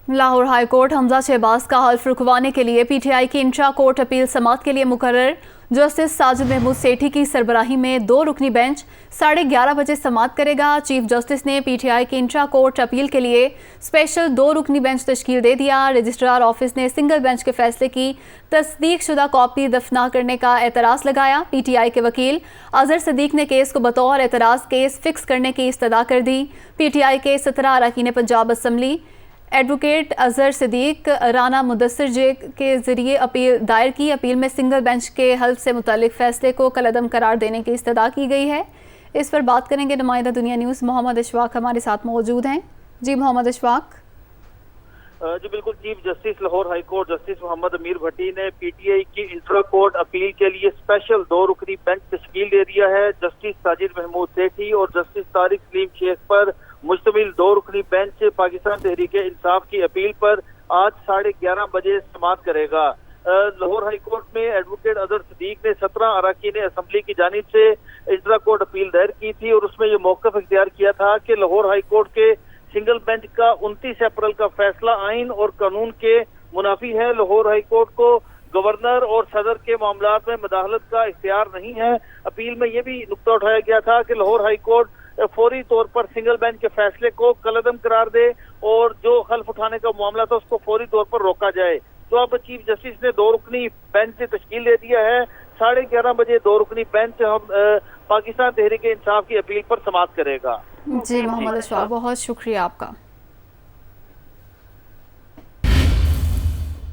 Lahore high court حمزہ شہباز کا حلف رکھوانے کے لیے پی ٹی آئی کی انٹرا کورٹ اپیل سماعت کے لیے مقرر۔ جسٹس ساجد محمود سیٹھی کی سربراہی میں 2 رکنی بینچ 11:30 بجے سماعت کرے گا۔ چیف جسٹس نے پی ٹی آئی کی انٹرا کورٹ اپیل کے لیے اسپیشل 2 رکنی بینچ تشکیل دے دیا۔ رجسٹرار آفس نے سنگل بینچ کے فیصلے کی تصدیق شدہ کاپی دفن نہ کرنے کا اعتراض لگایا۔ پی ٹی آئی کے وکیل اظہر صدیق نے کیس کو بطور اعتراض کیس فکس کرنے کی استدعا کر دی۔ پی ٹی آئی کے 17 اراکین پنجاب اسمبلی ایڈوکیٹ اظہر صدیق رانا مدثر جے کے ذریعے اپیل دائر کی۔ اپیل میں سنگل بینچ کے حلف سے متعلق فیصلے کو کالعدم قرار دینے کی استدعا کی گئی ہے۔ اس پر بات کریں گے، نمائندہ دنیا نیوز محمد اشفاق ہمارے ساتھ موجود ہیں۔ جی محمد اشفاق۔ جی بالکل، chief justice Lahore high court justice Muhammad Amir Bhatti نے پی ٹی آئی کی انٹرا کورٹ اپیل کے لیے اسپیشل 2 رکنی بینچ تشکیل دے دیا ہے۔ جسٹس ساجد محمود سیٹھی اور جسٹس طارق سلیم شیخ پر مشتمل 2 رکنی بینچ پاکستان تحریک انصاف کی اپیل پر آج 11:30 بجے سماعت کرے گا۔ لاہور ہائی کورٹ میں ایڈوکیٹ اظہر صدیق نے 17 اراکین اسمبلی کی جانب سے انٹرا کورٹ اپیل دائر کی تھی اور اس میں یہ موقف اختیار کیا تھا کہ لاہور ہائی کورٹ کے سنگل بینچ کا 29 اپریل کا فیصلہ آئین اور قانون کے منافی ہے۔ لاہور ہائی کورٹ کو گورنر اور صدر کے معاملات میں مداخلت کا اختیار نہیں ہے۔ اپیل میں یہ بھی نقطہ اٹھایا گیا تھا کہ لاہور ہائی کورٹ فوری طور پر سنگل بینچ کے فیصلے کو کالعدم قرار دے اور جو حلف اٹھانے کا معاملہ تھا اس کو فوری طور پر روکا جائے۔ تو اب چیف جسٹس نے 2 رکنی بینچ تشکیل دے دیا ہے۔ 11:30 بجے 2 رکنی بینچ پاکستان تحریک انصاف کی اپیل پر سماعت کرے گا۔ جی محمد اشفاق، بہت شکریہ آپ کا۔